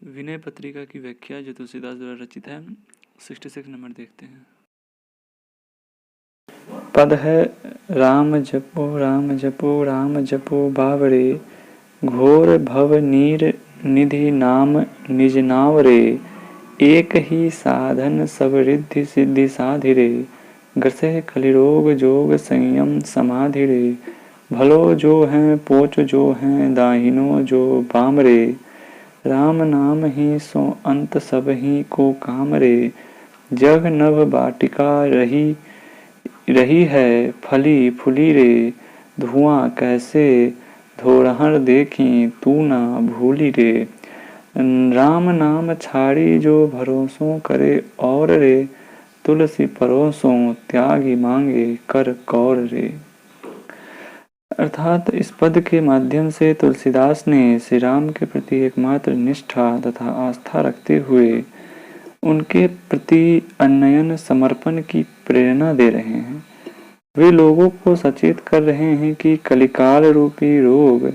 विनय पत्रिका की व्याख्या जो तुलसीदास द्वारा रचित है। 66 नंबर देखते हैं। पद है राम जपो राम जपो बावरे, घोर भव नीर निधि नाम निज नाव रे, एक ही साधन सब रिद्धि सिद्धि साधिरे, ग्रसह कलिरोग जोग संयम समाधि रे, भलो जो हैं पोच जो हैं दाहिनो जो बाम रे, राम नाम ही सो अंत सब ही को काम रे, जग नभ बाटिका रही है फली फुली रे, धुआं कैसे धोरहर देखी तू ना भूली रे, राम नाम छाड़ी जो भरोसों करे और रे, तुलसी परोसों त्यागी मांगे कर कौर रे। अर्थात इस पद के माध्यम से तुलसीदास ने श्री राम के प्रति एकमात्र निष्ठा तथा आस्था रखते हुए उनके प्रति अनन्य समर्पण की प्रेरणा दे रहे हैं। वे लोगों को सचेत कर रहे हैं कि कलिकाल रूपी रोग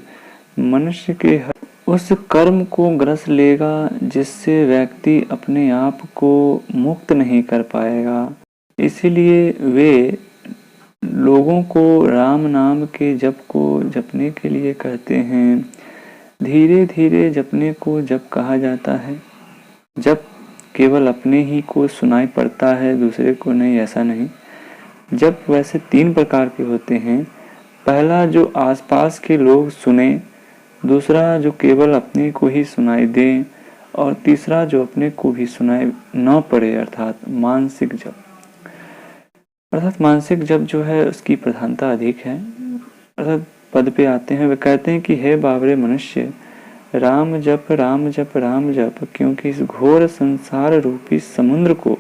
मनुष्य के उस कर्म को ग्रस लेगा जिससे व्यक्ति अपने आप को मुक्त नहीं कर पाएगा। इसीलिए वे लोगों को राम नाम के जप को जपने के लिए कहते हैं। धीरे धीरे जपने को जप कहा जाता है। जप केवल अपने ही को सुनाई पड़ता है, दूसरे को नहीं, ऐसा नहीं। जप वैसे 3 प्रकार के होते हैं। पहला जो आसपास के लोग सुने, दूसरा जो केवल अपने को ही सुनाई दे, और तीसरा जो अपने को भी सुनाई न पड़े, अर्थात मानसिक जप। अर्थात मानसिक जप जो है उसकी प्रधानता अधिक है। अर्थात पद पे आते हैं, वे कहते हैं कि हे बावरे मनुष्य, राम जप राम जप राम जप, क्योंकि इस घोर संसार रूपी समुद्र को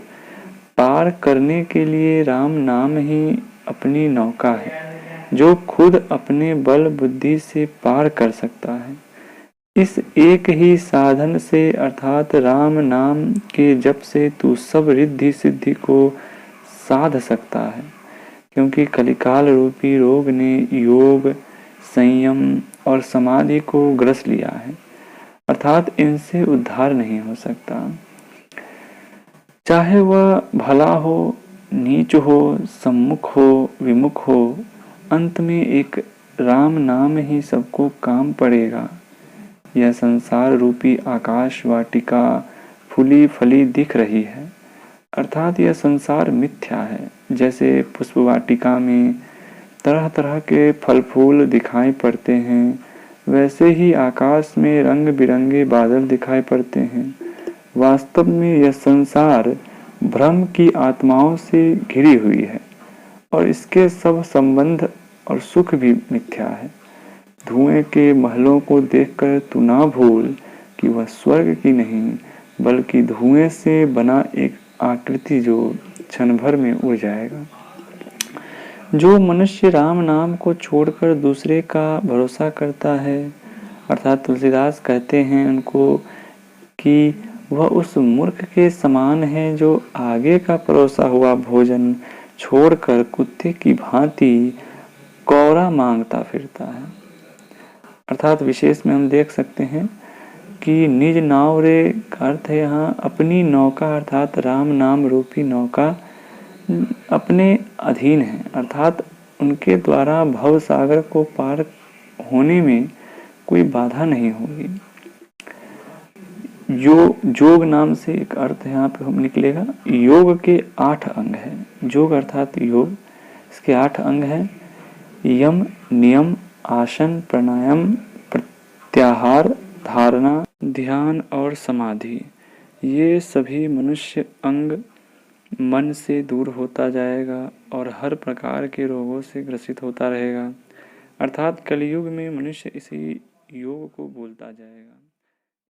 पार करने के लिए राम नाम ही अपनी नौका है, जो खुद अपने बल बुद्धि से पार कर सकता है। इस एक ही साधन से अर्थात राम नाम के जप से तू सब रिद्धि सिद्धि को साध सकता है, क्योंकि कलिकाल रूपी रोग ने योग, संयम और समाधि को ग्रस लिया है, अर्थात इनसे उद्धार नहीं हो सकता। चाहे वह भला हो, नीच हो, सम्मुख हो, विमुख हो, अंत में एक राम नाम ही सबको काम पड़ेगा। यह संसार रूपी आकाश वाटिका फूली फली दिख रही है, अर्थात यह संसार मिथ्या है। जैसे पुष्प वाटिका में तरह तरह के फल फूल दिखाई पड़ते हैं, वैसे ही आकाश में रंग बिरंगे बादल दिखाई पड़ते हैं। वास्तव में यह संसार भ्रम की आत्माओं से घिरी हुई है और इसके सब संबंध और सुख भी मिथ्या है। धुएं के महलों को देखकर तू ना भूल कि वह स्वर्ग की नहीं, बल्कि धुएं से बना एक आकृति जो क्षण भर में उड़ जाएगा। जो मनुष्य राम नाम को छोड़कर दूसरे का भरोसा करता है, अर्थात तुलसीदास कहते हैं उनको कि वह उस मूर्ख के समान है जो आगे का परोसा हुआ भोजन छोड़कर कुत्ते की भांति कौरा मांगता फिरता है। अर्थात विशेष में हम देख सकते हैं कि निज नाव रे का अर्थ है यहाँ अपनी नौका, अर्थात राम नाम रूपी नौका अपने अधीन है, अर्थात उनके द्वारा भव सागर को पार होने में कोई बाधा नहीं होगी। योग नाम से एक अर्थ यहाँ पे हम निकलेगा। योग के 8 अंग हैं। योग अर्थात योग, इसके 8 अंग हैं। यम, नियम, आसन, प्राणायाम, प्रत्याहार, धारणा, ध्यान और समाधि। ये सभी मनुष्य अंग मन से दूर होता जाएगा और हर प्रकार के रोगों से ग्रसित होता रहेगा। अर्थात कलयुग में मनुष्य इसी योग को भूलता जाएगा।